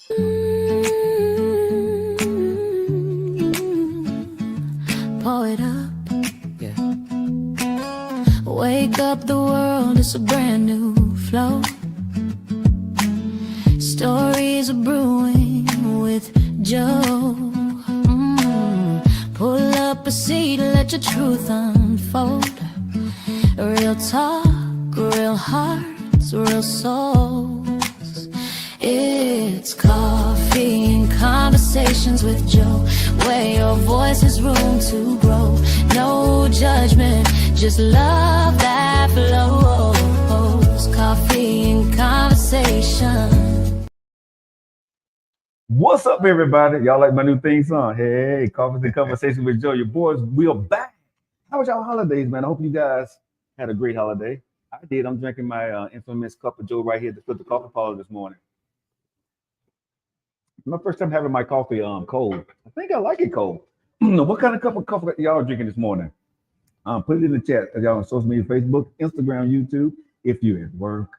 Pour it up. Yeah. Wake up the world, it's a brand new flow. Stories are brewing with Joe. Pull up a seat, let your truth unfold. Real talk, real hearts, real souls. It's coffee and conversations with Joe, where your voice has room to grow. No judgment, just love that flows. Coffee and conversation. What's up, everybody? Y'all like my new theme song? Hey, Coffee and Conversation with Joe. Your boys, we are back. How was y'all holidays, man? I hope you guys had a great holiday. I did. I'm drinking my infamous cup of Joe right here to put the coffee parlor this morning. My first time having my coffee cold. I think I like it cold. What kind of cup of coffee y'all drinking this morning? Put it in the chat. Y'all on social media, Facebook, Instagram, YouTube. If you're at work,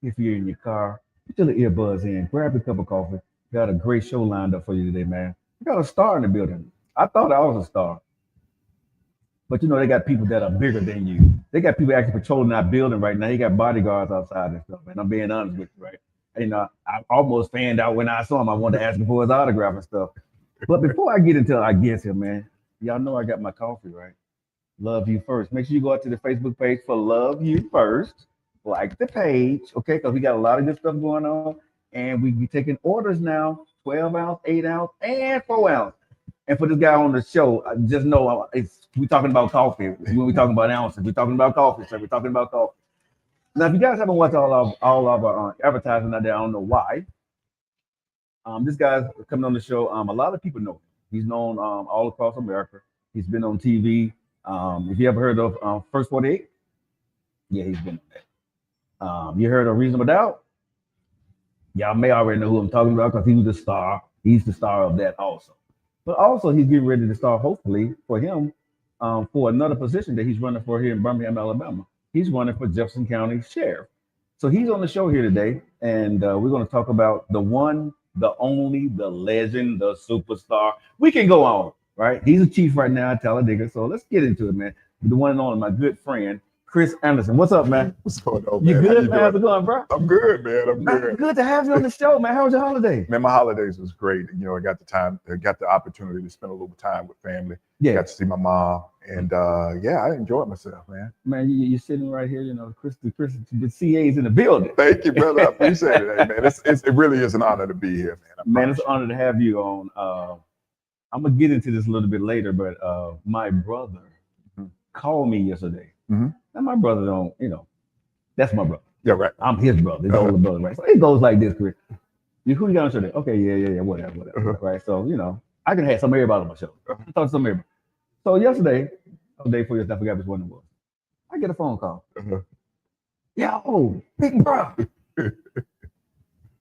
if you're in your car, put your earbuds in, grab a cup of coffee. Got a great show lined up for you today, man. We got a star in the building. I thought I was a star. But you know, they got people that are bigger than you. They got people actually patrolling our building right now. They got bodyguards outside and stuff, man. I'm being honest with you, right? You know, I almost fanned out when I saw him. I wanted to ask him for his autograph and stuff. But before I get into our guest here, man, y'all know I got my coffee, right? Love You First. Make sure you go out to the Facebook page for Love You First. Like the page, okay? Because we got a lot of good stuff going on. And we be taking orders now, 12 ounce, 8 ounce, and 4 ounce. And for this guy on the show, just know we're talking about coffee. When we're talking about ounces, we're talking about coffee. So we're talking about coffee. Now, if you guys haven't watched all of our advertising out there, I don't know why. This guy's coming on the show. A lot of people know him. He's known all across America. He's been on TV. If you ever heard of First 48, yeah, he's been on that. You heard of Reasonable Doubt? Y'all may already know who I'm talking about because he was the star. He's the star of that also. But also, he's getting ready to start, hopefully, for him, for another position that he's running for here in Birmingham, Alabama. He's running for Jefferson County Sheriff. So he's on the show here today, and we're going to talk about the one, the only, the legend, the superstar. We can go on, right? He's a chief right now at Talladega, so let's get into it, man. The one and only, my good friend, Chris Anderson. What's up, man? What's going on, man? You good, man? How's it going, bro? I'm good, man. I'm good. Good to have you on the show, man. How was your holiday? Man, my holidays was great. You know, I got the opportunity to spend a little time with family. Yeah. Got to see my mom, and yeah, I enjoyed myself, man. Man, you're sitting right here, you know, Chris, the CA's in the building. Thank you, brother. I appreciate it, hey, man. It really is an honor to be here, man. Man, it's an honor to have you on. I'm gonna get into this a little bit later, but my brother called me yesterday. Mm-hmm. And my brother don't, you know, that's my brother. Yeah, right. I'm his brother, his older brother, right? So it goes like this, Chris. Who you got on show today? Okay, yeah, whatever, right? So, you know, I can have some everybody on my show. I talk to some everybody. So yesterday, the day before yesterday, I forgot which one it was. I get a phone call. Yo, big bro.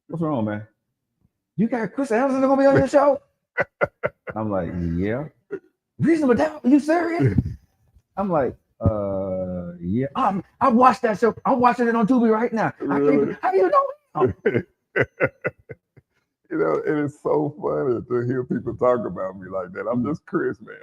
What's wrong, man? You got Chris Anderson gonna be on your show? I'm like, yeah. Reasonable Doubt? Are you serious? I'm like, yeah. I watched that show. I'm watching it on Tubi right now. Really? How do you know? You know, it is so funny to hear people talk about me like that. I'm just Chris, man.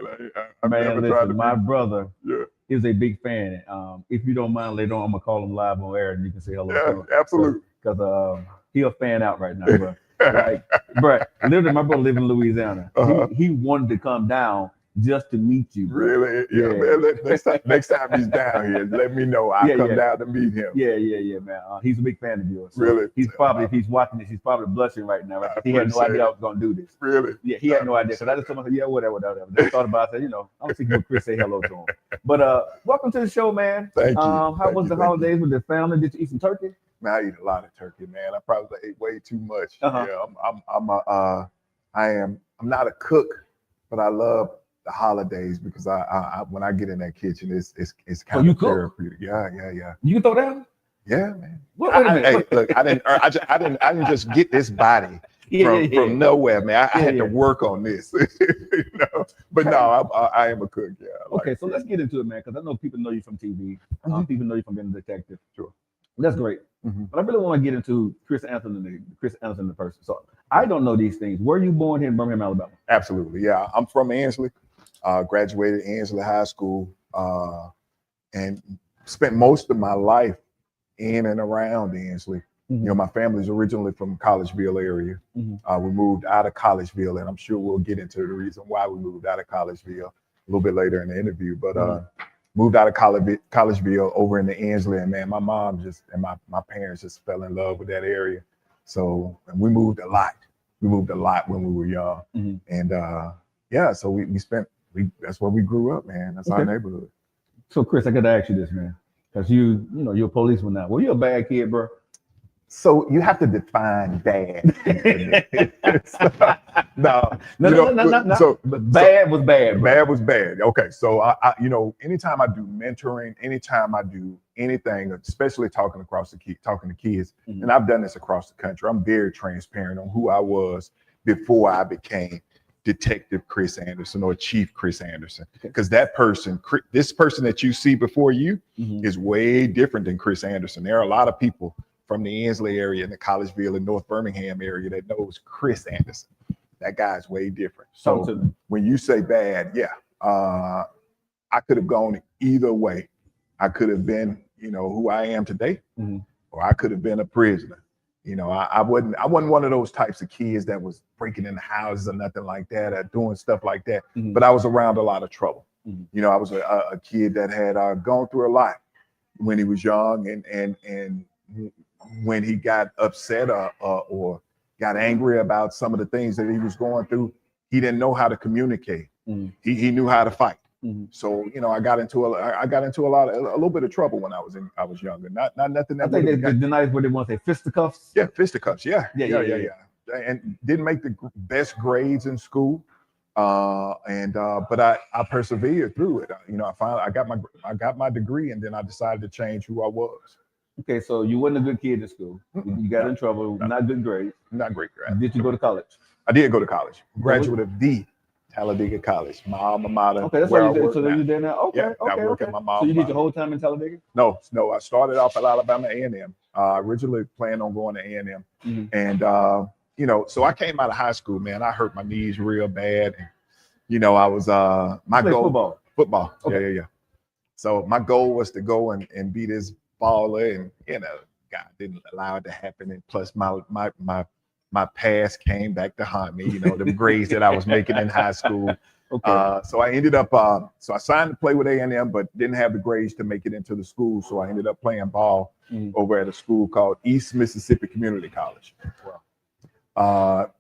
My brother Yeah. is a big fan. If you don't mind, later on, I'm gonna call him live on air and you can say hello. Yeah, absolutely. Because he'll fan out right now, bro. Like, bro, literally, my brother lives in Louisiana. He wanted to come down just to meet you. Bro. Really? Yeah, man. Next time he's down here, let me know. I'll come down to meet him. Yeah, man. He's a big fan of yours. So really? He's probably, if he's watching this, he's probably blushing right now. Right? He had no idea I was going to do this. Really? Yeah, he had no idea. So I just told him, yeah, whatever. Just thought about it. You know, I'm thinking what Chris say hello to him. But welcome to the show, man. Thank you. How was the holidays with the family? Did you eat some turkey? Man, I eat a lot of turkey, man. I probably ate way too much. Yeah, I'm not a cook, but I love the holidays because I when I get in that kitchen, it's kind of therapeutic. Yeah. You can throw down? Yeah, man. Wait a minute. Hey, look, I didn't just get this body from nowhere, man. I had to work on this, you know. But no, I am a cook. Yeah. Okay, so let's get into it, man, because I know people know you from TV. People know you from being a detective. Sure. That's great. But I really want to get into Chris Anthony the person. So I don't know these things. Were you born here in Birmingham, Alabama? Absolutely. Yeah. I'm from Ansley, graduated Ansley High School, and spent most of my life in and around Ansley. You know, my family's originally from Collegeville area. We moved out of Collegeville, and I'm sure we'll get into the reason why we moved out of Collegeville a little bit later in the interview. But moved out of Collegeville over into Ansley, and man, my mom and my parents just fell in love with that area. So and we moved a lot. We moved a lot when we were young, and yeah, so that's where we grew up, man. That's our neighborhood. So Chris, I got to ask you this, man, because you're a policeman now. Were you a bad kid, bro? So you have to define bad. No. But bad was bad. Bro. Bad was bad. Okay, so I anytime I do mentoring, anytime I do anything, especially talking to kids, and I've done this across the country, I'm very transparent on who I was before I became Detective Chris Anderson or Chief Chris Anderson, because this person that you see before you is way different than Chris Anderson. There are a lot of people from the Ansley area and the Collegeville and North Birmingham area that knows Chris Anderson. That guy's way different. So when you say bad, I could have gone either way. I could have been, who I am today, or I could have been a prisoner. I wasn't one of those types of kids that was breaking into houses or nothing like that or doing stuff like that. But I was around a lot of trouble. I was a kid that had gone through a lot when he was young, and when he got upset or got angry about some of the things that he was going through, he didn't know how to communicate. He knew how to fight. So I got into a little bit of trouble when I was younger. Not nothing that. I think the night where they want to say fisticuffs. Yeah, fisticuffs. Yeah. And didn't make the best grades in school, but I persevered through it. I got my degree, and then I decided to change who I was. Okay, so you wasn't a good kid in school. You got in trouble, not good grades. Not great grades. Did you go to college? I did go to college. Graduate of the Talladega College, my alma mater. Okay, that's why you did. So you did now. Okay, yeah, I work at my mom. So you did your whole time in Talladega? No. I started off at Alabama A&M. Originally planned on going to A&M, and so I came out of high school, man. I hurt my knees real bad, and I was my goal football. Okay. Yeah. So my goal was to go and be this baller, and God didn't allow it to happen. And plus my past came back to haunt me, the grades that I was making in high school. Okay. So I ended up, so I signed to play with A&M, but didn't have the grades to make it into the school. So I ended up playing ball over at a school called East Mississippi Community College.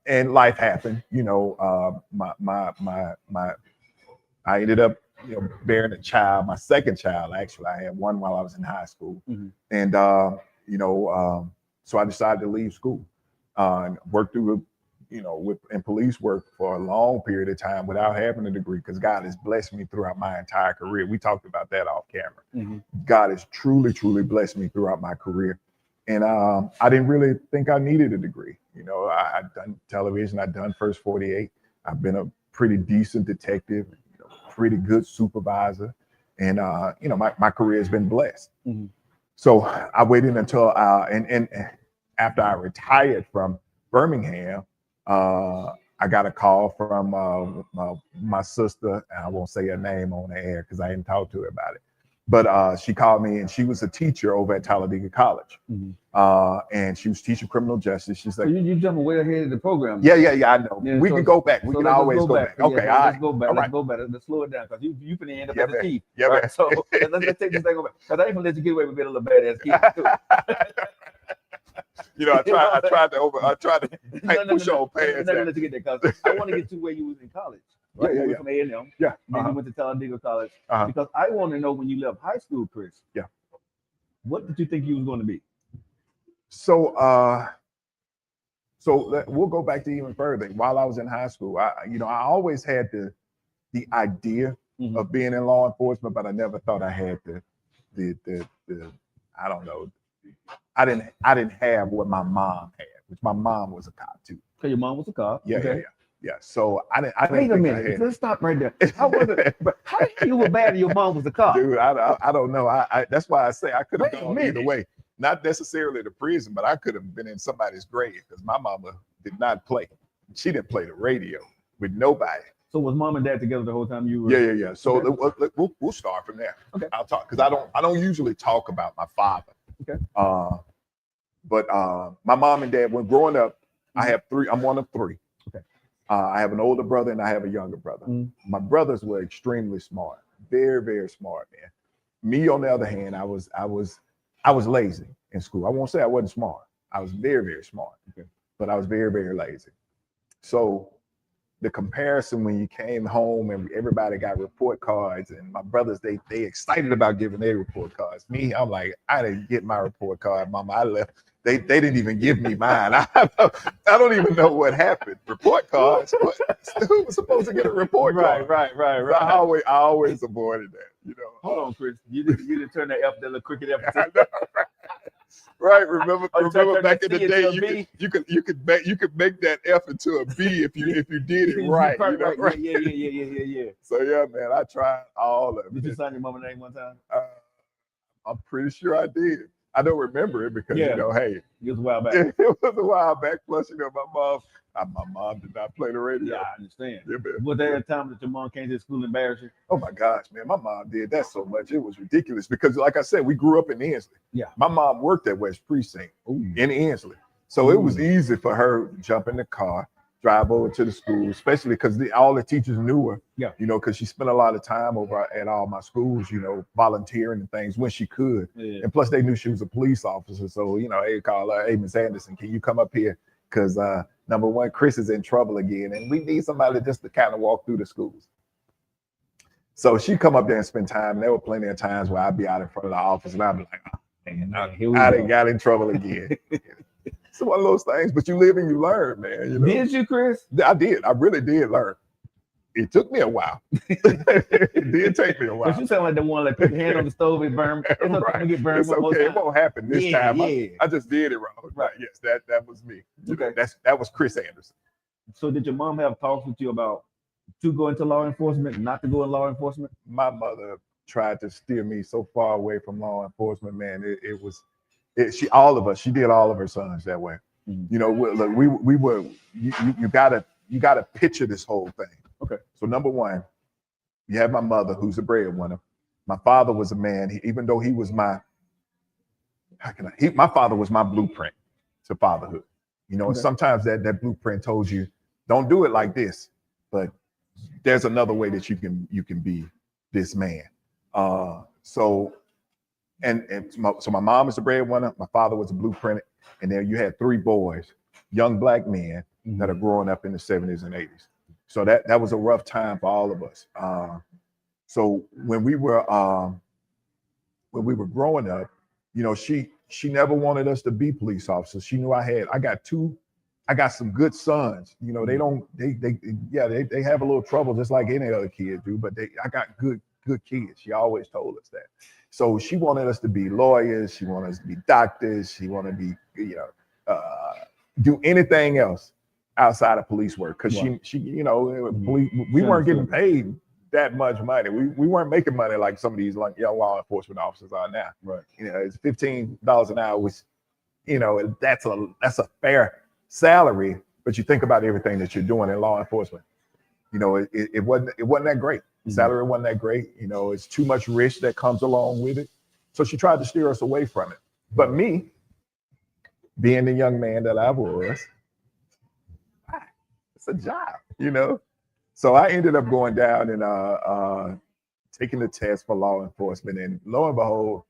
And life happened, I ended up, bearing a child, my second child, actually. I had one while I was in high school. And, so I decided to leave school and work through, in police work for a long period of time without having a degree, because God has blessed me throughout my entire career. We talked about that off camera. God has truly, truly blessed me throughout my career. And I didn't really think I needed a degree. I'd done television, I'd done First 48. I've been a pretty decent detective, pretty good supervisor, and my career has been blessed. So I waited until and after I retired from Birmingham, I got a call from my sister, and I won't say her name on the air because I didn't talk to her about it. But she called me, and she was a teacher over at Talladega College, and she was teaching criminal justice. She's like, "You jumping way ahead of the program." Yeah, I know. Yeah, we can go back. We can always go back. Okay, all right. Let's go back. All right. Let's go back. Let's slow it down, because you finna end up as a chief. Yeah, right? So let's take this thing over, because I ain't gonna let you get away with being a little badass kid too. I tried to push on past I'm not gonna let you get that, because I want to get to where you was in college. Right, you went from A&M. Yeah. Then you went to Talladega College. Because I want to know, when you left high school, Chris. Yeah. What did you think you was going to be? So we'll go back to even further. While I was in high school, I always had the idea of being in law enforcement, but I never thought I had the I don't know. I didn't have what my mom had, which my mom was a cop too. Okay, your mom was a cop. Yeah. So I didn't. Wait a minute. Let's stop right there. How was it? But how did you were bad and your mom was a cop? Dude, I don't know. I that's why I say I could have gone either way. not necessarily the prison, but I could have been in somebody's grave because my mama did not play. She didn't play the radio with nobody. So was mom and dad together the whole time you were? Yeah. So Okay. we'll start from there. Okay. I'll talk because I don't usually talk about my father. Okay. But my mom and dad, when growing up, I have three. I'm one of three. Okay. I have an older brother and I have a younger brother. My brothers were extremely smart, very, very smart, man. Me, on the other hand, I was lazy in school. I won't say I wasn't smart. I was very, very smart, but I was very, very lazy. So the comparison when you came home and everybody got report cards, and my brothers, they excited about giving their report cards. Me, I'm like, I didn't get my report card, mama. I left. They didn't even give me mine. I don't even know what happened. Report cards. Who was supposed to get a report card? Right. So I always avoided that. You know. Hold on, Chris. You didn't turn that F, that little cricket F. Right. Remember back in the day, you could make that F into a B if you did it right. You know? Right. Yeah. So yeah, man, I tried all of it. Did you sign your mama's name one time? I'm pretty sure I did. I don't remember it because you know, hey, it was a while back. It was a while back. Plus, you know, my mom did not play the radio. Yeah, I understand. Yeah, was there a time that your mom came to school and embarrassed you? Oh my gosh, man, my mom did that so much. It was ridiculous because, like I said, we grew up in Ensley. Yeah. My mom worked at West Precinct in Ensley, so it was easy for her to jump in the car, drive over to the school, especially because all the teachers knew her. Yeah. You know, because she spent a lot of time over at all my schools, you know, volunteering and things when she could. Yeah. And plus, they knew she was a police officer, so you know, they call her, "Hey, Miss Anderson, can you come up here? Because number one, Chris is in trouble again, and we need somebody just to kind of walk through the schools." So she come up there and spend time. There were plenty of times where I'd be out in front of the office and I'd be like, "Oh, man, I done got in trouble again." It's one of those things, but you live and you learn, man. You know? Did you, Chris? I did. I really did learn. It took me a while. It did take me a while. But you sound like the one that put your hand on the stove and burn. It's okay, get burned it's okay. It won't happen this time. Yeah. I just did it wrong. Right. Yes, that was me. Okay. That was Chris Anderson. So did your mom have talks with you about to go into law enforcement, not to go in law enforcement? My mother tried to steer me so far away from law enforcement, man. She did all of her sons that way. You know, we were. You gotta picture this whole thing. Okay. So number one, you have my mother, who's a breadwinner. My father was a man. Even though he was my father was my blueprint to fatherhood. You know, and sometimes that blueprint told you, don't do it like this, but there's another way that you can be this man. So my mom is a breadwinner. My father was a blueprint, and then you had three boys, young black men that are growing up in the 70s and 80s. So that was a rough time for all of us. So when we were growing up, you know, she never wanted us to be police officers. She knew I got some good sons. You know, they have a little trouble just like any other kids do, but I got good kids. She always told us that. So she wanted us to be lawyers. She wanted us to be doctors. She wanted to be, do anything else outside of police work. Because she, you know, we weren't getting paid that much money. We weren't making money like some of these like young law enforcement officers are now. Right. You know, it's $15 an hour, which, you know, that's a fair salary. But you think about everything that you're doing in law enforcement. You know, it wasn't that great. Salary wasn't that great. You know, it's too much risk that comes along with it. So she tried to steer us away from it. But me, being the young man that I was, it's a job, you know. So I ended up going down and taking the test for law enforcement. And lo and behold,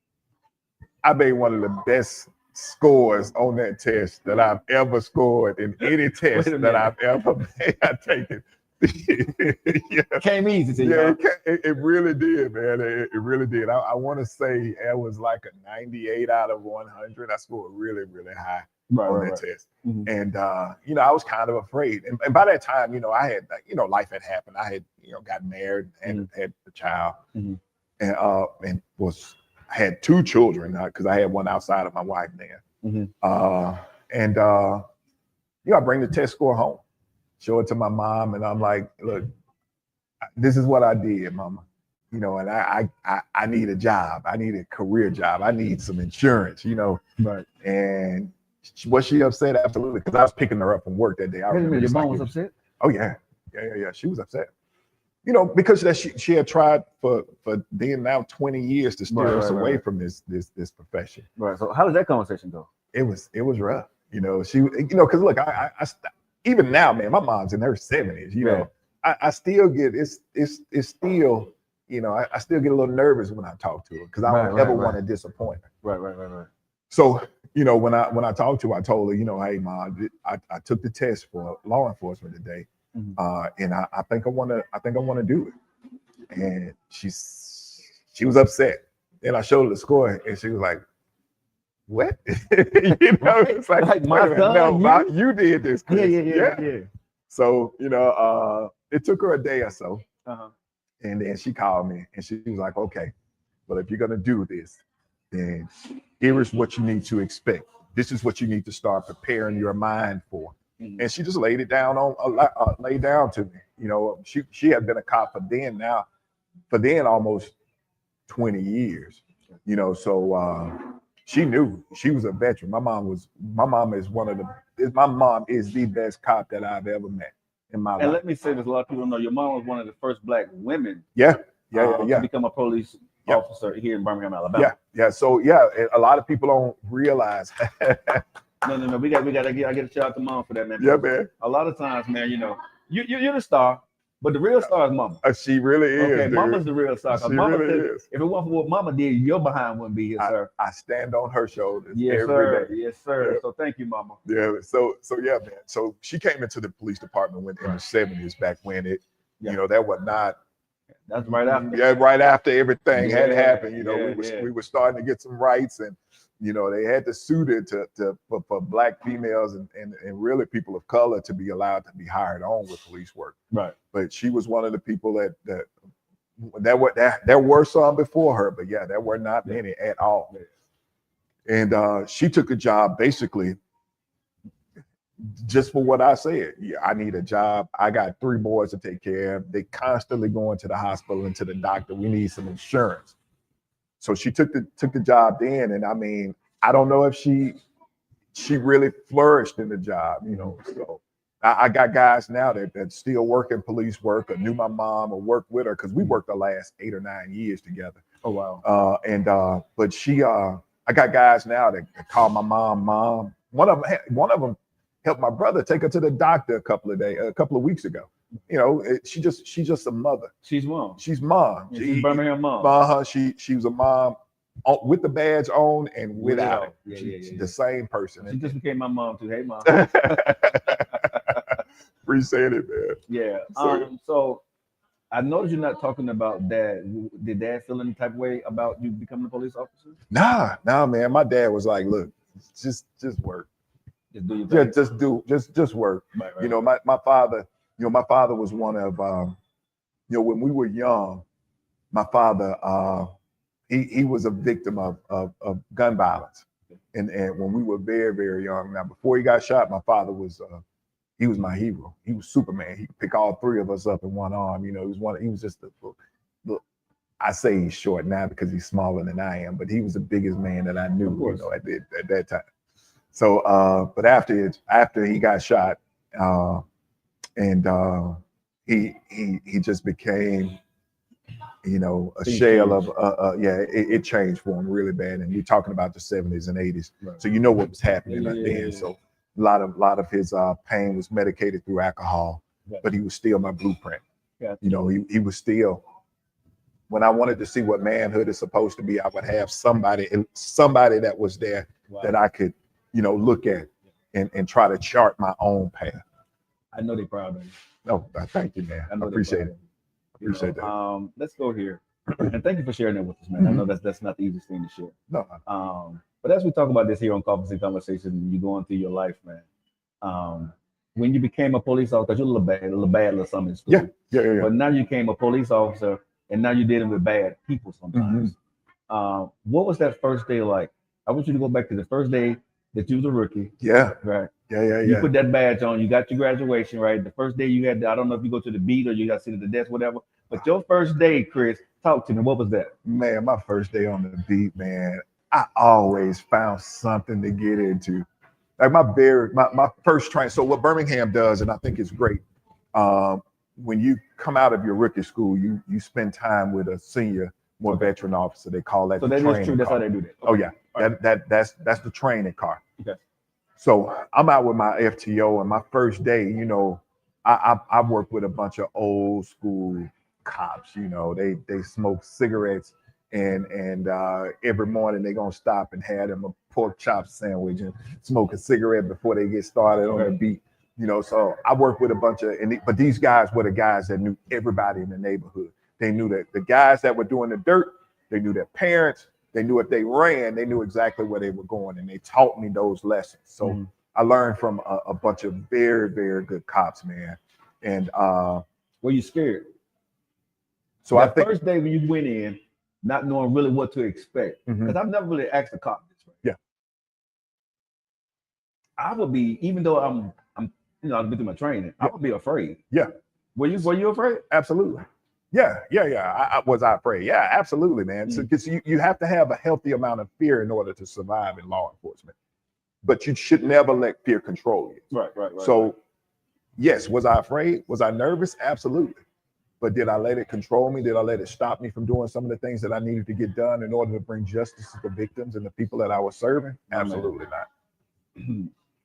I made one of the best scores on that test that I've ever scored in any test that I've ever made. I take it. Came easy to you. It really did, man. It really did. I want to say it was like a 98 out of 100. I scored really, really high on that test. And, you know, I was kind of afraid. And by that time, you know, I had, you know, life had happened. I had, you know, got married and had a child and had two children because I had one outside of my wife then. And, you know, I bring the test score home. Show it to my mom, and I'm like, look, this is what I did, mama. you know, and I need a job. I need a career job. I need some insurance, you know. Right. And was she upset? Absolutely, because I was picking her up from work that day. I remember Your just mom like was it upset? Oh yeah. She was upset. You know, because that she had tried for then now 20 years to steer us away from this profession. Right. So how did that conversation go? It was rough. You know, because look, even now, man, my mom's in her 70s. You know, I still get it's still, you know, I still get a little nervous when I talk to her because I don't ever want to disappoint her. Right. So, you know, when I talked to her, I told her, you know, hey, Mom, I took the test for law enforcement today, and I think I want to do it. And she was upset. Then I showed her the score, and she was like, "What?" You know, it's like my son, no, you did this, Chris. Yeah. So, you know, it took her a day or so, Uh-huh. and then she called me, and she was like, "Okay, but if you're gonna do this, then here is what you need to expect. This is what you need to start preparing your mind for." And she just laid it down laid down to me. You know, she had been a cop for then almost 20 years. You know, so she knew she was a veteran. My mom is the best cop that I've ever met in my life. And let me say this: a lot of people don't know your mom was one of the first Black women. To become a police officer here in Birmingham, Alabama. So a lot of people don't realize. No. I get a shout out to Mom for that, man. Yeah, man. A lot of times, man, you know, you're the star, but the real star is Mama. She really is. Okay, dude. Mama's the real star. She Mama really said, is. if it wasn't for what Mama did, your behind wouldn't be here, sir. I stand on her shoulders Yes, every sir. day. Yes, sir. Yeah. So thank you, Mama. Yeah. So yeah, man. So she came into the police department in the 70s, back when it, you know, that was not. That's right after. Yeah, right after everything had happened. You know, we we were starting to get some rights, and you know, they had to suit it for Black females and really people of color to be allowed to be hired on with police work. Right. But she was one of the people that there were some before her, but there were not many at all. And she took a job basically just for what I said. Yeah, I need a job. I got 3 boys to take care of. They constantly going to the hospital and to the doctor. We need some insurance. So she took the job then, and I mean, I don't know if she really flourished in the job, you know. So I got guys now that still work in police work, or knew my mom or worked with her, because we worked the last 8 or 9 years together. Oh wow. But I got guys now that call my mom. One of them helped my brother take her to the doctor a couple of weeks ago. You know, she's just a mother. She's mom. She's mom. She's Birmingham mom. She was a mom with the badge on and without it. Yeah. The same person. She just became my mom too. Hey, Mom. Appreciate it, man. Yeah. So I noticed you're not talking about Dad. Did Dad feel any type of way about you becoming a police officer? Nah, man. My dad was like, look, just work. Just do your thing. Just work. Right. You know, my father. You know, my father was one of, you know, when we were young, my father, he was a victim of gun violence. And when we were very, very young. Now, before he got shot, my father he was my hero. He was Superman. He could pick all 3 of us up in one arm. You know, he was just I say he's short now because he's smaller than I am, but he was the biggest man that I knew, you know, at that time. So, but after he got shot, and he just became, you know, a shell of it changed for him really bad. And we're talking about the 70s and 80s, so you know what was happening then. So a lot of his pain was medicated through alcohol, but he was still my blueprint. You know, he was still, when I wanted to see what manhood is supposed to be, I would have somebody that was there that I could, you know, look at and try to chart my own path. I know they're proud of you. Oh, thank you, man. I appreciate it. Appreciate that. Let's go here. And thank you for sharing that with us, man. I know that's not the easiest thing to share. No. But as we talk about this here on Coffee Conversation, you going through your life, man. When you became a police officer, you're a little bad, little something in school. Yeah. But now you became a police officer, and now you're dealing with bad people sometimes. What was that first day like? I want you to go back to the first day that you was a rookie. Yeah. Right. Yeah. You put that badge on, you got your graduation, right? The first day you had, I don't know if you go to the beat or you got to sit at the desk, whatever. But your first day, Chris, Talk to me. What was that? Man, my first day on the beat, man, I always found something to get into. Like my first train. So what Birmingham does, and I think it's great, when you come out of your rookie school, you spend time with a senior, more veteran officer. They call that So the that training is true. That's car. how they do that. Oh yeah, that's the training car. Okay. So I'm out with my FTO, and my first day, you know, I work with a bunch of old school cops. You know, they smoke cigarettes, and every morning they gonna stop and have them a pork chop sandwich and smoke a cigarette before they get started on the beat. You know, so I work with a bunch of, but these guys were the guys that knew everybody in the neighborhood. They knew that the guys that were doing the dirt, they knew their parents. They knew if they ran, they knew exactly where they were going, and they taught me those lessons. So I learned from a bunch of very, very good cops, man. And were you scared? So that I think first day when you went in, not knowing really what to expect, because I've never really asked a cop this. Right? Yeah. I would be, even though I'm I've been through my training, I would be afraid. Yeah. Were you afraid? Absolutely. Yeah. Was I afraid? Yeah, absolutely, man. So because you have to have a healthy amount of fear in order to survive in law enforcement. But you should never let fear control you. Right. So, yes, was I afraid? Was I nervous? Absolutely. But did I let it control me? Did I let it stop me from doing some of the things that I needed to get done in order to bring justice to the victims and the people that I was serving? Absolutely not.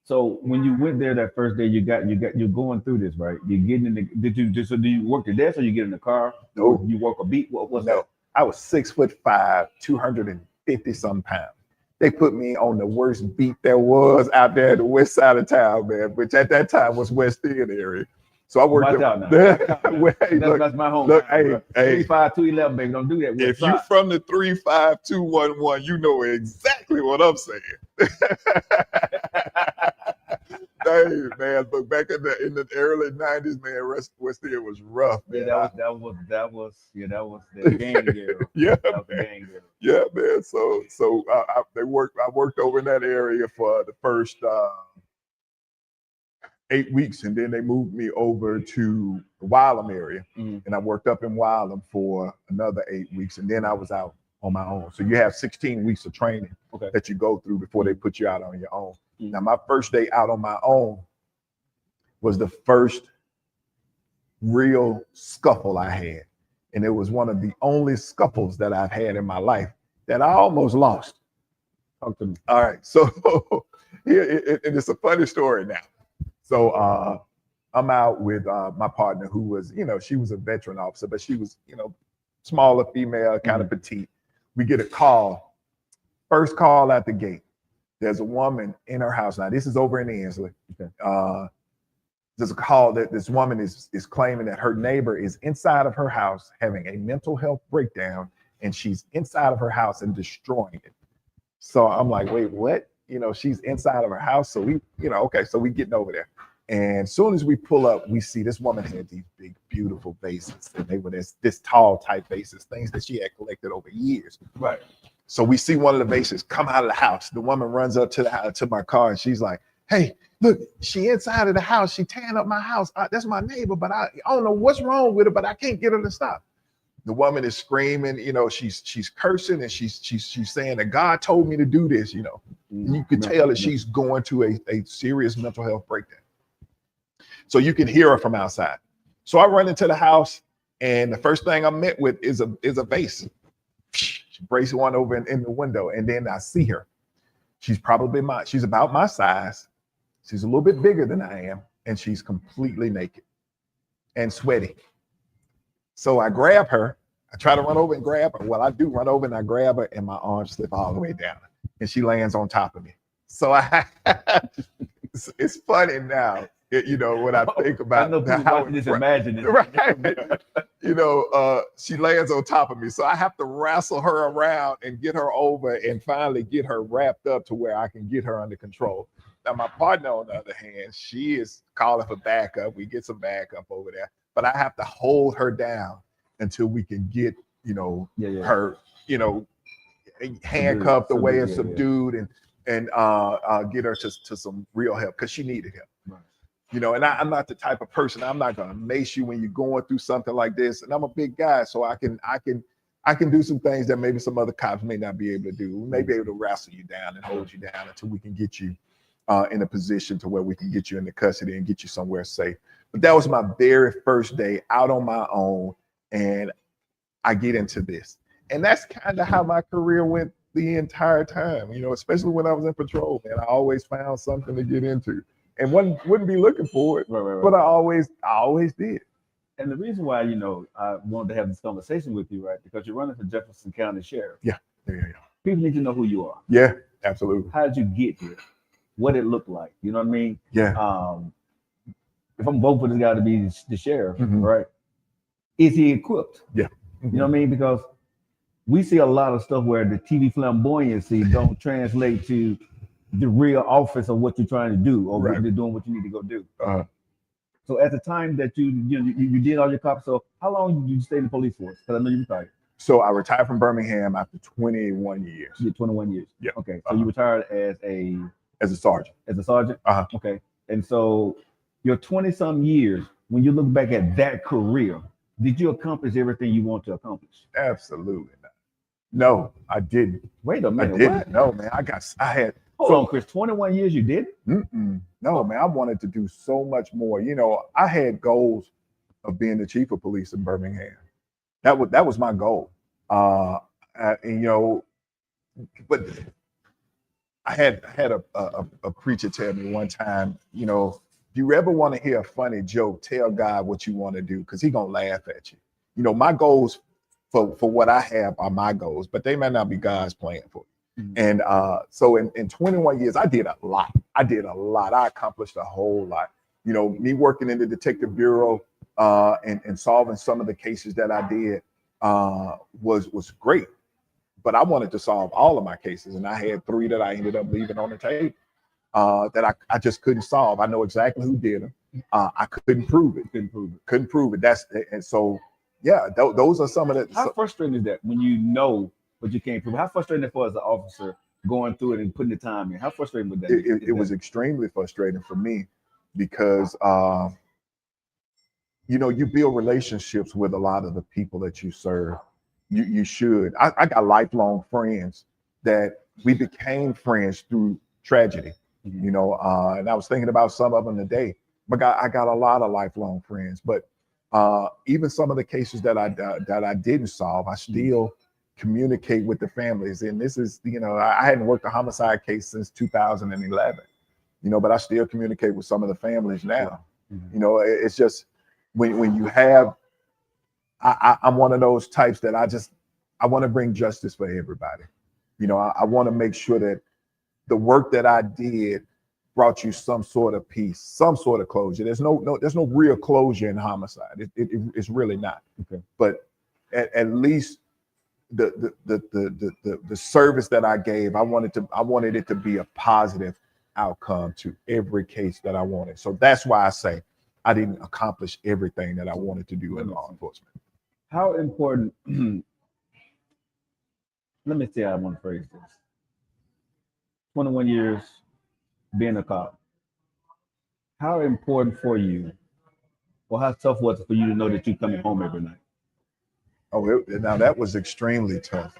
So when you went there that first day, you're going through this, right? You're getting in the, do you work your desk or you get in the car? No. You work a beat? What was No. that? I was 6'5", 250 some pounds. They put me on the worst beat there was out there at the west side of town, man, which at that time was West End area. So I worked That's my home. Look, hey, 3'5", 211, baby. Don't do that. If you're from the 35211, you know exactly what I'm saying. Hey, man, but back in the early 90s, man, West End was rough, man. Yeah, that was the gang era. Yeah, that was the man. gang era. Yeah, man. So I worked over in that area for the first 8 weeks, and then they moved me over to the Wylam area, and I worked up in Wylam for another 8 weeks, and then I was out on my own. So you have 16 weeks of training that you go through before they put you out on your own. Now, my first day out on my own was the first real scuffle I had, and it was one of the only scuffles that I've had in my life that I almost lost. Talk to me. All right, so here, and it's a funny story now. So I'm out with my partner who was, she was a veteran officer, but she was, smaller female, kind of petite. We get a call, first call at the gate. There's a woman in her house. Now, this is over in Ansley. There's a call that this woman is claiming that her neighbor is inside of her house having a mental health breakdown, and she's inside of her house and destroying it. So I'm like, wait, what? She's inside of her house. So we, so we getting over there. And as soon as we pull up, we see this woman had these big, beautiful vases. And they were this tall type vases, things that she had collected over years. Right. So we see one of the vases come out of the house. The woman runs up to my car, and she's like, hey, look, she inside of the house. She tearing up my house. That's my neighbor, but I don't know what's wrong with her, but I can't get her to stop. The woman is screaming, she's cursing, and she's saying that God told me to do this, You could tell that she's going to a serious mental health breakdown. So you can hear her from outside. So I run into the house, and the first thing I'm met with is a vase. She breaks one over in the window, and then I see her. She's about my size. She's a little bit bigger than I am, and she's completely naked and sweaty. So I grab her. I try to run over and grab her. Well, I do run over and I grab her, and my arms slip all the way down, and she lands on top of me. So it's funny now, when I think about how just imagine it. Right. She lands on top of me. So I have to wrestle her around and get her over and finally get her wrapped up to where I can get her under control. Now, my partner, on the other hand, she is calling for backup. We get some backup over there, but I have to hold her down until we can get, her, handcuffed away and subdued and get her to some real help, because she needed help. Right. And I'm not the type of person, I'm not going to mace you when you're going through something like this. And I'm a big guy, so I can I can do some things that maybe some other cops may not be able to do. We may be able to wrestle you down and hold you down until we can get you in a position to where we can get you into custody and get you somewhere safe. But that was my very first day out on my own, and I get into this. And that's kind of how my career went the entire time, you know, especially when I was in patrol, man. I always found something to get into and wouldn't be looking for it, but I always did. And the reason why, you know, I wanted to have this conversation with you, right? Because you're running for Jefferson County Sheriff. Yeah. People need to know who you are. Yeah, absolutely. How did you get here? What it looked like? You know what I mean? Yeah. If I'm voting for this guy to be the sheriff, right? Is he equipped? Yeah. You know what I mean? Because we see a lot of stuff where the TV flamboyancy don't translate to the real office of what you're trying to do, or what you're doing what you need to go do. So at the time that you did all your cops, so how long did you stay in the police force? Because I know you retired. So I retired from Birmingham after 21 years. You did 21 years. Yeah. Okay. So you retired as a sergeant. As a sergeant. Okay. And so your 20-some years, when you look back at that career, did you accomplish everything you want to accomplish? Absolutely not. No, I didn't. Wait a minute. I didn't. What? No, man. I had. Hold on, Chris. 21 years you did? No, man. I wanted to do so much more. You know, I had goals of being the chief of police in Birmingham. That was my goal. And, you know, but I had a preacher tell me one time, you know, if you ever want to hear a funny joke, tell God what you want to do, because He's gonna laugh at you. You know, my goals for what I have are my goals, but they may not be God's plan for you. And so in 21 years, I did a lot. I accomplished a whole lot. You know, me working in the detective bureau and solving some of the cases that I did was great. But I wanted to solve all of my cases, and I had 3 that I ended up leaving on the table that I just couldn't solve. I know exactly who did them. I couldn't prove it. Couldn't prove it. And so yeah, those are some of the. How frustrating is that when you know but you can't prove? How frustrating for as an officer going through it and putting the time in? How frustrating was that? It was extremely frustrating for me because you know, you build relationships with a lot of the people that you serve. You should. I got lifelong friends that we became friends through tragedy. You know, and I was thinking about some of them today. But I got a lot of lifelong friends. But even some of the cases that I didn't solve, I still communicate with the families. And this is, you know, I hadn't worked a homicide case since 2011, you know, but I still communicate with some of the families now. You know, it's just when you have, I'm one of those types that I want to bring justice for everybody. You know, I want to make sure that the work that I did brought you some sort of peace, some sort of closure. There's no real closure in homicide. It's really not. Okay. But at least the service that I gave, I wanted it to be a positive outcome to every case that I wanted. So that's why I say I didn't accomplish everything that I wanted to do in law enforcement. How important, let me see how I want to phrase this. 21 years being a cop. How important for you, or how tough was it for you to know that you're coming home every night? Oh, now that was extremely tough.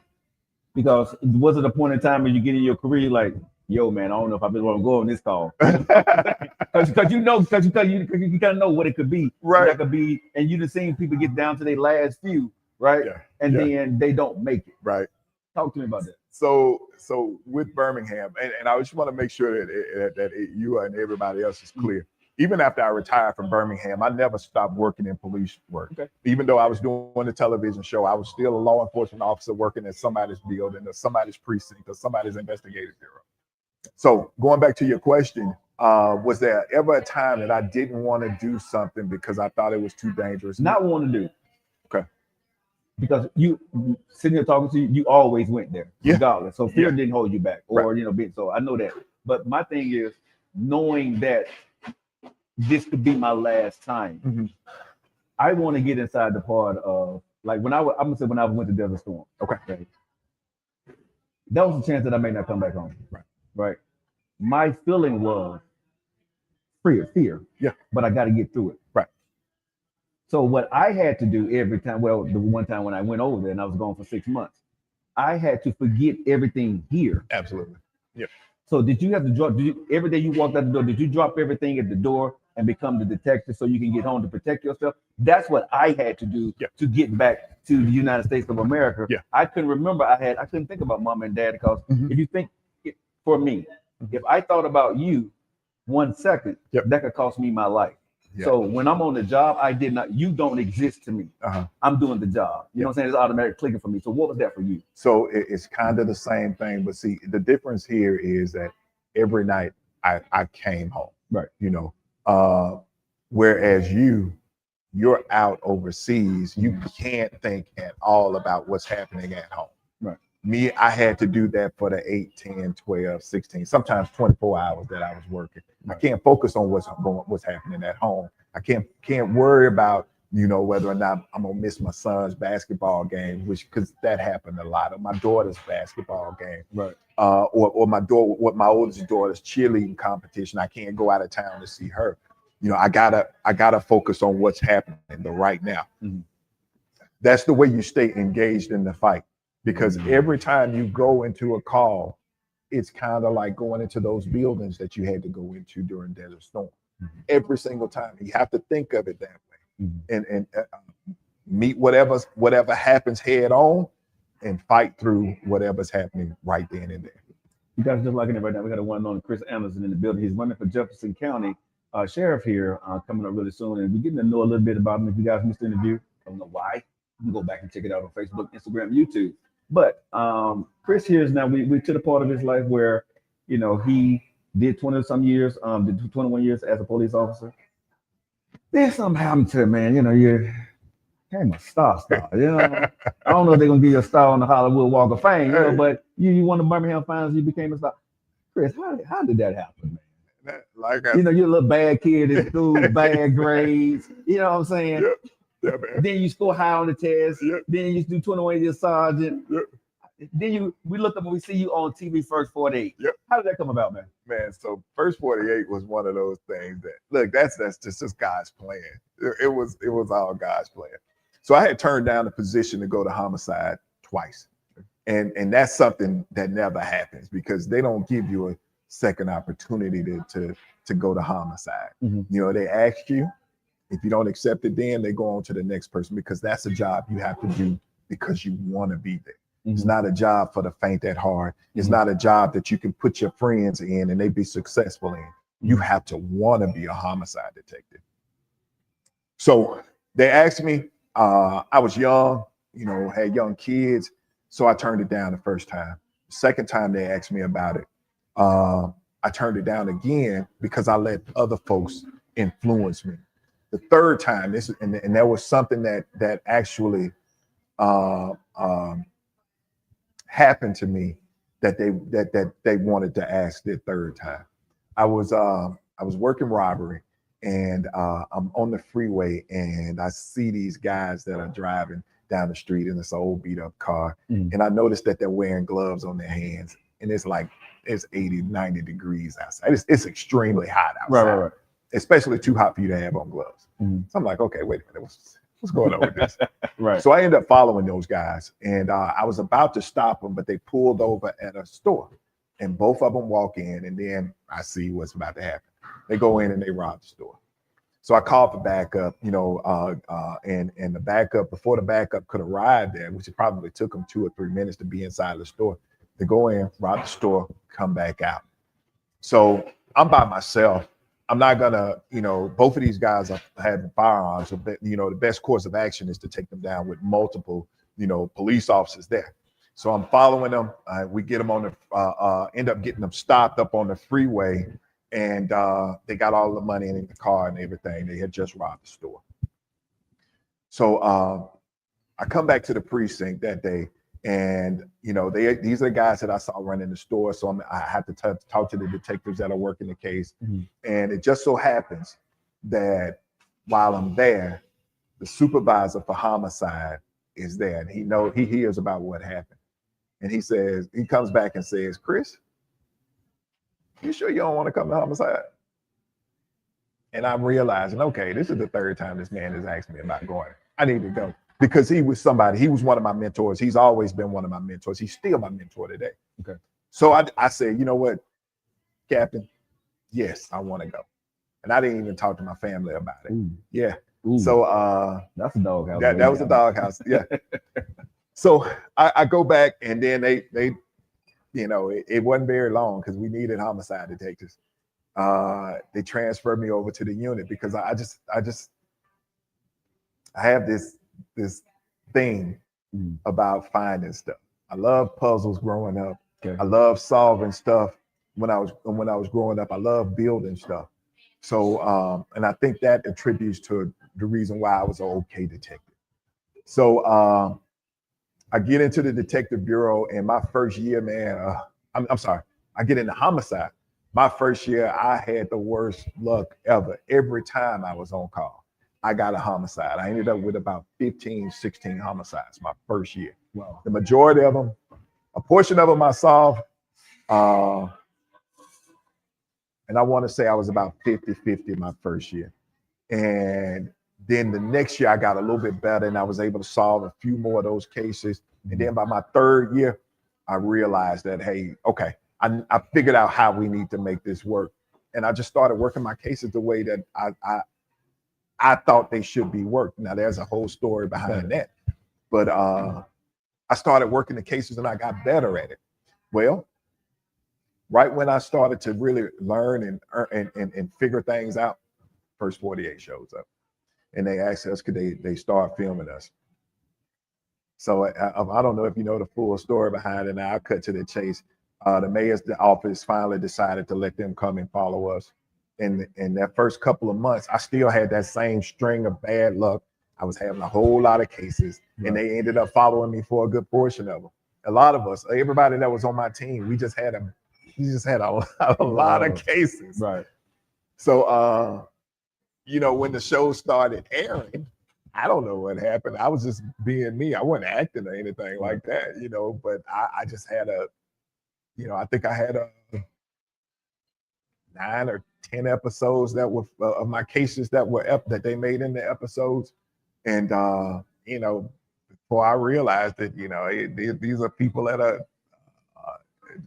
Because was it a point in time when you get in your career like, yo, man, I don't know if I really want to go on this call. Because you kind of know what it could be. Right. That could be, and you've seen people get down to their last few, right? Yeah. And then they don't make it. Right. Talk to me about that. So with Birmingham, and I just want to make sure that you and everybody else is clear. Even after I retired from Birmingham, I never stopped working in police work. Okay. Even though I was doing a television show, I was still a law enforcement officer working at somebody's building or somebody's precinct or somebody's investigative bureau. So going back to your question, was there ever a time that I didn't want to do something because I thought it was too dangerous? Not want to do. Okay. Because you sitting here talking to you, you always went there, regardless. So fear didn't hold you back, or so I know that. But my thing is knowing that this could be my last time. I want to get inside the part of like when I went to Desert Storm. Okay. That was a chance that I may not come back home. Right. My feeling was fear. Yeah. But I got to get through it. Right. So what I had to do every time, well, the one time when I went over there and I was gone for 6 months, I had to forget everything here. Absolutely. Yep. So did you have to drop? Every day you walked out the door? Did you drop everything at the door and become the detective so you can get home to protect yourself? That's what I had to do to get back to the United States of America. Yeah. I couldn't remember. I couldn't think about mom and dad because if you think for me, if I thought about you 1 second, that could cost me my life. So when I'm on the job, you don't exist to me. I'm doing the job. You know what I'm saying? It's automatic clicking for me. So what was that for you? So it's kind of the same thing, but see, the difference here is that every night I came home. Right. You know, whereas you're out overseas, you can't think at all about what's happening at home. Right. Me, I had to do that for the 8, 10, 12, 16, sometimes 24 hours that I was working. Right. I can't focus on what's happening at home. I can't worry about, you know, whether or not I'm gonna miss my son's basketball game, because that happened a lot, of my daughter's basketball game. Right. Or my oldest daughter's cheerleading competition. I can't go out of town to see her. You know, I gotta focus on what's happening right now. Mm-hmm. That's the way you stay engaged in the fight. Because every time you go into a call, it's kind of like going into those buildings that you had to go into during Desert Storm. Every single time, you have to think of it that way, and meet whatever happens head on, and fight through whatever's happening right then and there. You guys just liking it right now. We got a one known Chris Anderson in the building. He's running for Jefferson County sheriff here, coming up really soon, and we're getting to know a little bit about him. If you guys missed the interview, I don't know why. You can go back and check it out on Facebook, Instagram, YouTube. But Chris here is now we to the part of his life where, you know, he did 20 some years, did 21 years as a police officer. Then something happened to him, man. You know, you became a star. You know, I don't know if they're gonna give you a star on the Hollywood Walk of Fame, you know, but you won the Birmingham finals, you became a star. Chris, how did that happen, man? You know, you're a little bad kid in school, bad grades. You know what I'm saying? Yep. Yeah, man. Then you score high on the test. Yep. Then you do 21 years sergeant. Yep. Then we look up and we see you on TV First 48. Yep. How did that come about, man? Man, so First 48 was one of those things that, look, that's just God's plan. It was all God's plan. So I had turned down the position to go to homicide twice. And that's something that never happens because they don't give you a second opportunity to go to homicide. You know, they ask you. If you don't accept it, then they go on to the next person because that's a job you have to do because you want to be there. It's not a job for the faint at heart. It's not a job that you can put your friends in and they be successful in. You have to want to be a homicide detective. So they asked me, I was young, you know, had young kids. So I turned it down the first time. The second time they asked me about it, I turned it down again because I let other folks influence me. The third time, and there was something that actually happened to me that they wanted to ask the third time. I was working robbery, and I'm on the freeway, and I see these guys that are driving down the street in this old beat up car, and I noticed that they're wearing gloves on their hands, and it's 80, 90 degrees outside. It's extremely hot outside. Right. Especially too hot for you to have on gloves. So I'm like, okay, wait a minute, what's going on with this? Right. So I ended up following those guys, and I was about to stop them, but they pulled over at a store, and both of them walk in, and then I see what's about to happen. They go in and they rob the store. So I called for backup, you know, and the backup, before the backup could arrive there, which it probably took them 2 or 3 minutes to be inside the store. They go in, rob the store, come back out. So I'm by myself. I'm not gonna, you know, both of these guys are having firearms. So, you know, the best course of action is to take them down with multiple, you know, police officers there. So I'm following them. We get them on the, end up getting them stopped up on the freeway, and they got all the money in the car and everything. They had just robbed the store. So I come back to the precinct that day, and you know, these are the guys that I saw running the store. So I had to talk to the detectives that are working the case. And it just so happens that while I'm there, the supervisor for homicide is there, and he hears about what happened. And he comes back and says, "Chris, you sure you don't want to come to homicide?" And I'm realizing, okay, this is the third time this man has asked me about going. I need to go because he was one of my mentors. He's always been one of my mentors. He's still my mentor today. Okay. So I said, you know what, Captain? Yes, I want to go. And I didn't even talk to my family about it. Ooh. Yeah. Ooh. So that's a doghouse. that was a doghouse. Yeah. So I go back, and then they you know, it wasn't very long because we needed homicide detectives. They transferred me over to the unit because I have this thing about finding stuff. I love puzzles growing up. Okay. I love solving stuff when I was growing up. I love building stuff. So and I think that attributes to the reason why I was an okay detective. So I get into the detective bureau, and my first year, man, I'm sorry, I get into homicide. My first year, I had the worst luck ever. Every time I was on call, I got a homicide. I ended up with about 15, 16 homicides my first year. Wow. The majority of them, a portion of them I solved. And I want to say I was about 50-50 my first year. And then the next year I got a little bit better, and I was able to solve a few more of those cases. And then by my third year, I realized that, hey, okay, I figured out how we need to make this work. And I just started working my cases the way that I thought they should be worked. Now there's a whole story behind that. But I started working the cases and I got better at it. Well, right when I started to really learn and figure things out, First 48 shows up, and they asked us, could they start filming us? So I don't know if you know the full story behind it. Now I'll cut to the chase. The mayor's office finally decided to let them come and follow us. And in that first couple of months, I still had that same string of bad luck. I was having a whole lot of cases, and they ended up following me for a good portion of them. A lot of us, everybody that was on my team, we just had a lot of cases. Right. So you know, when the show started airing, I don't know what happened. I was just being me. I wasn't acting or anything like that, you know, but I just had I think I had 9 or 10 episodes that were of my cases that they made in the episodes. And, you know, before I realized that, you know, these are people that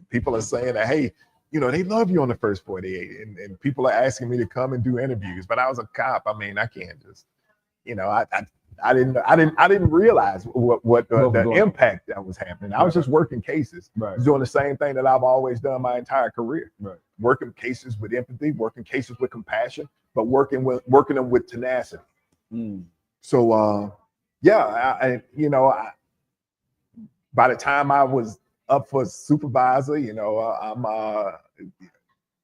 people are saying that, hey, you know, they love you on the First 48, and people are asking me to come and do interviews. But I was a cop. I mean, I can't just, you know, I didn't realize what the impact that was happening. I was just working cases, doing the same thing that I've always done my entire career. Working cases with empathy, working cases with compassion, but working them with tenacity. So by the time I was up for supervisor, you know,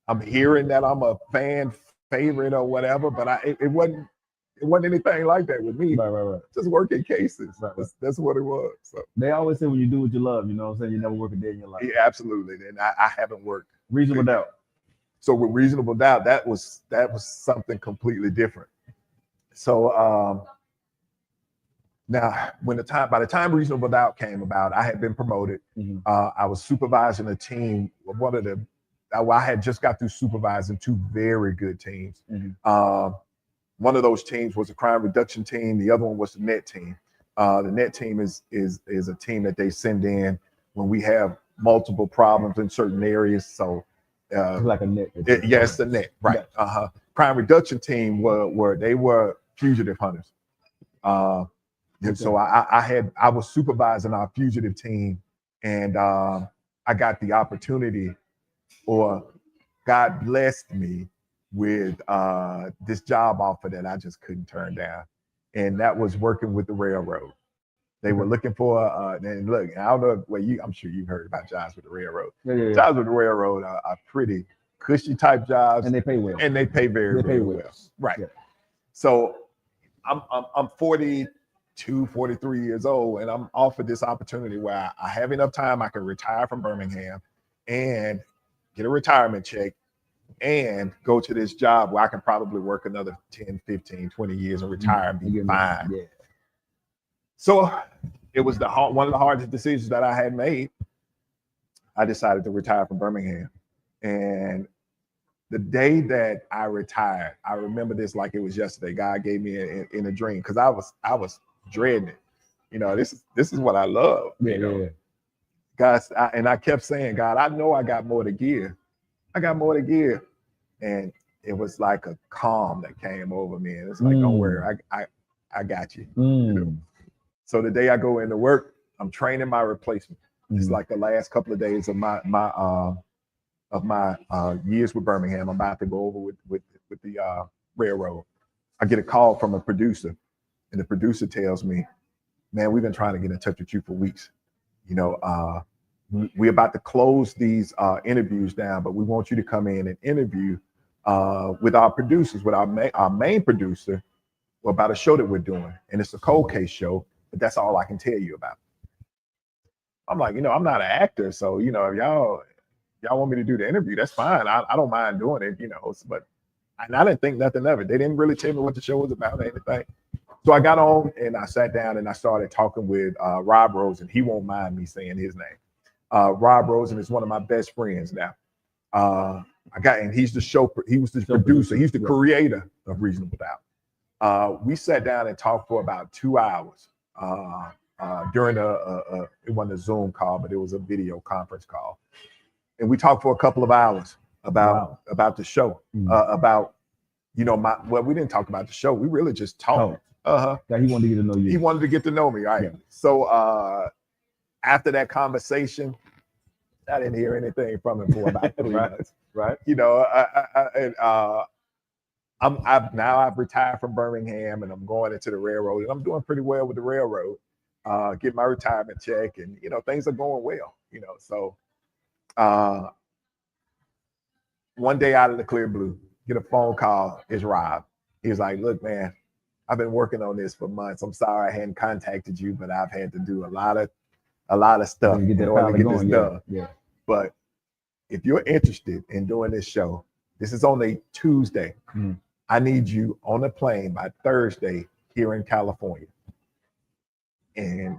I'm hearing that I'm a fan favorite or whatever, but it wasn't anything like that with me. Right. Just working cases. That's what it was. So they always say when you do what you love, you know what I'm saying, you never work a day in your life. Yeah, absolutely. And I haven't worked. Reasonable doubt. So with Reasonable Doubt, that was something completely different. So now, by the time Reasonable Doubt came about, I had been promoted. I was supervising a team. I had just got through supervising 2 very good teams. One of those teams was a crime reduction team. The other one was the net team. The net team is a team that they send in when we have multiple problems in certain areas. So like a net. Yes, the net, right? Crime reduction team were fugitive hunters. And so I was supervising our fugitive team, and I got the opportunity, or God blessed me with this job offer that I just couldn't turn down, and that was working with the railroad. They were looking for and look, I don't know, I'm sure you've heard about jobs with the railroad. Jobs with the railroad are pretty cushy type jobs, and they pay well, and they pay very well. Right. So I'm 42, 43 years old, and I'm offered this opportunity where I have enough time. I can retire from Birmingham and get a retirement check and go to this job where I can probably work another 10, 15, 20 years and retire and be fine. So it was one of the hardest decisions that I had made. I decided to retire from Birmingham, and The day that I retired, I remember this like it was yesterday. God gave me in a dream because I was dreading it. You know, this is what I love. You know, God, and I kept saying, God, I know I got more to give. I got more to give, and it was like a calm that came over me, and it's like, don't worry, I got you. You know? So the day I go into work, I'm training my replacement. It's like the last couple of days of my years with Birmingham. I'm about to go over with the railroad. I get a call from a producer, and the producer tells me, "Man, we've been trying to get in touch with you for weeks. You know, we're about to close these interviews down, but we want you to come in and interview with our producers, with our main producer, about a show that we're doing, and it's a cold case show. But that's all I can tell you about." I'm like, I'm not an actor, so if y'all want me to do the interview, that's fine. I don't mind doing it, but I didn't think nothing of it. They didn't really tell me what the show was about or anything. So I got on and I sat down and I started talking with Rob Rosen. He won't mind me saying his name. Rob Rosen is one of my best friends now. And he was the producer. He's the creator of Reasonable Doubt. We sat down and talked for about 2 hours during it wasn't a Zoom call, but it was a video conference call. And we talked for a couple of hours about the show, about, we didn't talk about the show. We really just talked. Yeah, he wanted to get to know you. He wanted to get to know me, right? Yeah. So after that conversation, I didn't hear anything from him for about 3 months. Right. I've retired from Birmingham and I'm going into the railroad and I'm doing pretty well with the railroad. Get my retirement check and things are going well. So one day out of the clear blue, get a phone call. It's Rob. He was like, "Look, man, I've been working on this for months. I'm sorry I hadn't contacted you, but I've had to do a lot of stuff in order to get this done. Yeah. But if you're interested in doing this show, this is on a Tuesday. I need you on a plane by Thursday here in California. And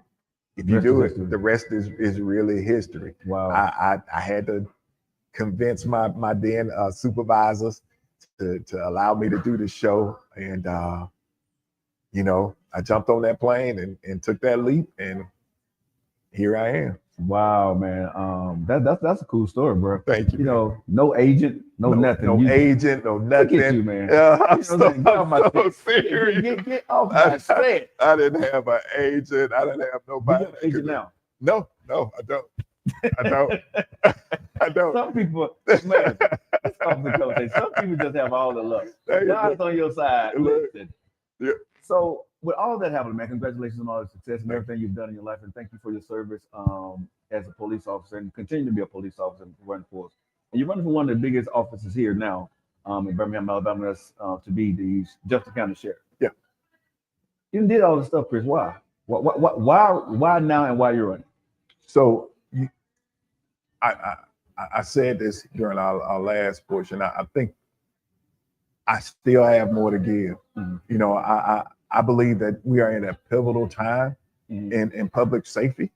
if you do it, the rest is really history." Wow. I had to convince my then supervisors to allow me to do the show. And, I jumped on that plane and took that leap and here I am. Wow, man. That's a cool story, bro. Thank you. No agent, no nothing. No agent, no nothing. Look at you, man. I'm so serious. Get off my set. I didn't have an agent. I didn't have nobody. You have an agent now? No, I don't. I don't. Some people, man, some people just have all the luck. God's on your side. Listen. Yeah. So with all that happening, man, congratulations on all the success and everything you've done in your life, and thank you for your service as a police officer and continue to be a police officer and run for us. And you're running for one of the biggest offices here now in Birmingham, Alabama, that's to be the Jefferson County Sheriff. Yeah. You did all this stuff, Chris. Why? Why now and why you're running? So I said this during our last portion. I think I still have more to give. I believe that we are in a pivotal time in public safety.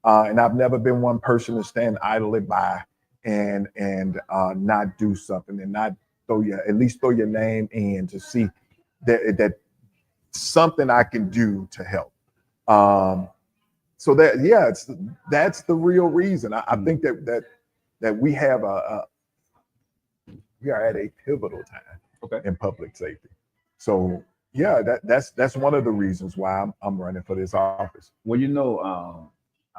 And I've never been one person to stand idly by and not do something and not at least throw your name in to see that something I can do to help. So that's the real reason. I think that we have we are at a pivotal time in public safety. So that's one of the reasons why I'm running for this office. Well,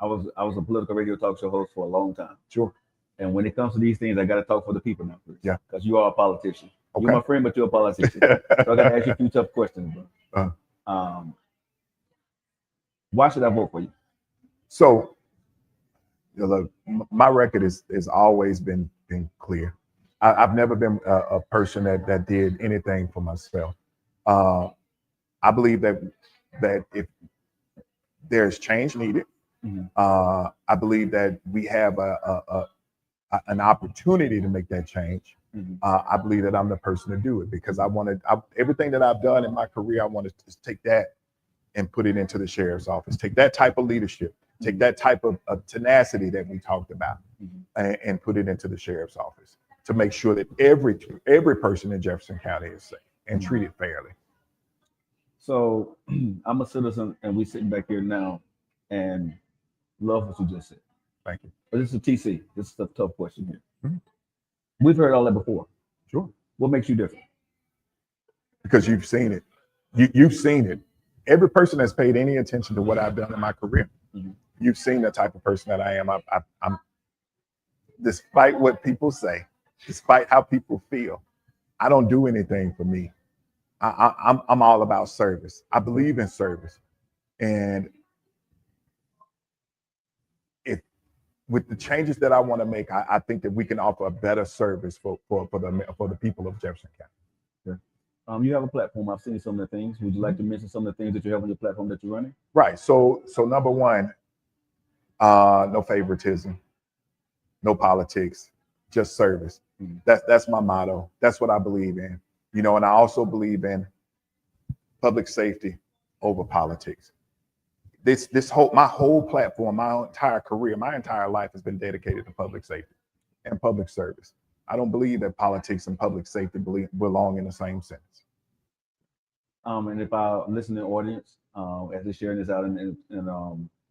I was a political radio talk show host for a long time. Sure. And when it comes to these things, I got to talk for the people now, Chris. Yeah. Because you are a politician. Okay. You're my friend, but you're a politician. So I got to ask you a few tough questions, bro. Why should I vote for you? So, look, my record has always been clear. I've never been a person that did anything for myself. I believe that if there's change needed, I believe that we have an opportunity to make that change. I believe that I'm the person to do it because everything that I've done in my career, I want to take that and put it into the sheriff's office. Take that type of leadership, take that type of tenacity that we talked about, and put it into the sheriff's office. to make sure that every person in Jefferson County is safe and treated fairly. So I'm a citizen, and we sitting back here now, and love what you just said. Thank you. But this is a TC. This is a tough question here. Mm-hmm. We've heard all that before. Sure. What makes you different? Because you've seen it. You've seen it. Every person that's paid any attention to what I've done in my career, you've seen the type of person that I am. I'm, despite what people say, despite how people feel, I don't do anything for me. I'm all about service. I believe in service, and with the changes that I want to make, I think that we can offer a better service for the people of Jefferson County. You have a platform. I've seen some of the things. Would you like to mention some of the things that you have on your platform that you're running? Right. So number one, no favoritism, no politics, just service. That's my motto. That's what I believe in. You know, and I also believe in public safety over politics. My whole platform, my entire career, my entire life has been dedicated to public safety and public service. I don't believe that politics and public safety belong in the same sentence. And if our listening audience, as they're sharing this out and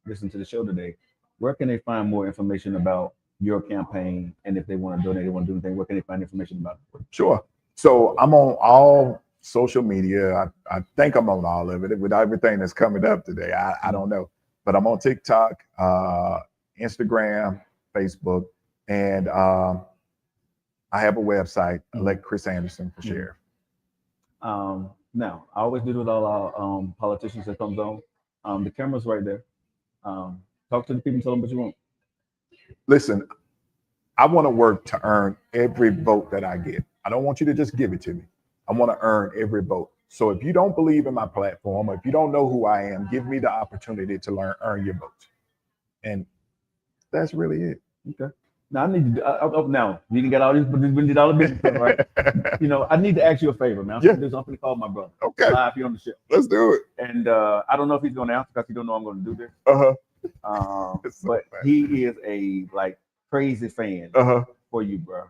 listen to the show today, where can they find more information about your campaign? And if they want to donate, they want to do anything, where can they find information about it? Sure. So I'm on all social media. I think I'm on all of it with everything that's coming up today. I don't know, but I'm on TikTok, Instagram, Facebook, and I have a website, Elect Chris Anderson for Sheriff. Now, I always do with all our politicians that comes on. The camera's right there. Talk to the people and tell them what you want. Listen, I want to work to earn every vote that I get. I don't want you to just give it to me. I want to earn every vote. So if you don't believe in my platform, or if you don't know who I am, give me the opportunity to earn your votes. And that's really it. Okay. Now I need to. Now you didn't get all these, but we did all the business, right? You know, I need to ask you a favor, man. I'm going to call my brother. Okay. Live here on the show. Let's do it. And I don't know if he's going to answer because he don't know I'm going to do this. But he is a crazy fan for you, bro.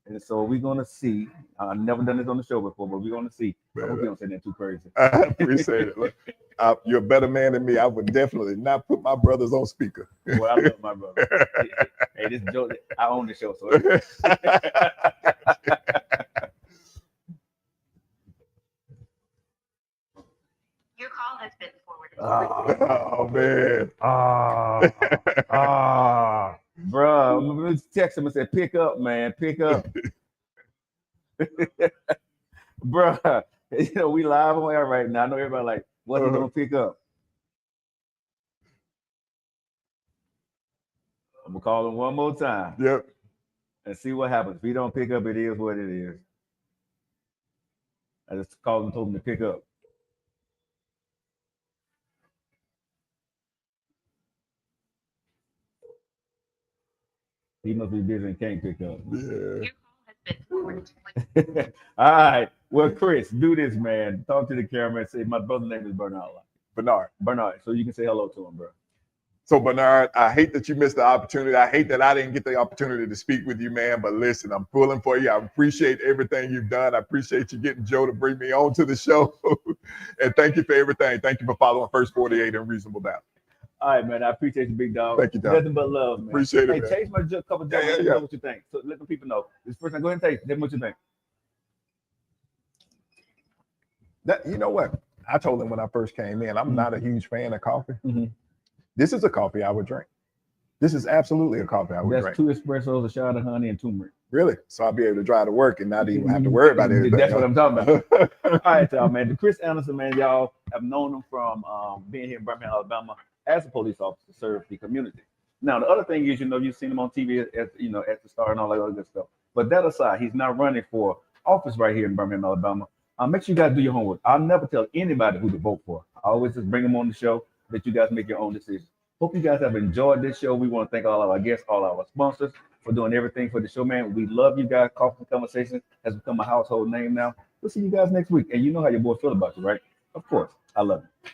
And so we're going to see. I've never done this on the show before, but we're going to see. I hope you don't say that too crazy. I appreciate it. Look, you're a better man than me. I would definitely not put my brothers on speaker. Well, I love my brother. Hey, this is Joe. I own the show, so. Your call has been forwarded. Oh man. Bro, let's text him and say, pick up, man, pick up. Bro, you know, we live on air right now. I know everybody like, what's he gonna pick up? I'm gonna call him one more time. Yep. And see what happens. If he don't pick up, it is what it is. I just called him and told him to pick up. He must be busy and can't pick up. Yeah. Your call has been forwarded. All right. Well, Chris, do this, man. Talk to the camera and say, my brother's name is Bernard. Bernard. So you can say hello to him, bro. So Bernard, I hate that you missed the opportunity. I hate that I didn't get the opportunity to speak with you, man. But listen, I'm pulling for you. I appreciate everything you've done. I appreciate you getting Joe to bring me on to the show. And thank you for everything. Thank you for following First 48 and Reasonable Doubt. All right, man. I appreciate you, big dog. Thank you, dog. Nothing but love, man. Appreciate it, hey, man. taste my cup of Joe. Let me know what you think. So let the people know. This first time, go ahead and taste. Tell me what you think. You know what? I told him when I first came in, I'm not a huge fan of coffee. This is a coffee I would drink. This is absolutely a coffee I would drink. That's 2 espressos, a shot of honey, and turmeric. Really? So I'll be able to drive to work and not even have to worry about anything. That's what I'm talking about. All right, y'all, man. Chris Anderson, man, y'all have known him from being here in Birmingham, Alabama, as a police officer, serve the community. Now, the other thing is, you know, you've seen him on TV as the star and all that other good stuff. But that aside, he's not running for office right here in Birmingham, Alabama. Make sure you guys do your homework. I'll never tell anybody who to vote for. I always just bring them on the show, that you guys make your own decisions. Hope you guys have enjoyed this show. We want to thank all of our guests, all our sponsors for doing everything for the show, man. We love you guys. Coffee Conversation has become a household name now. We'll see you guys next week. And you know how your boy feel about you, right? Of course. I love you.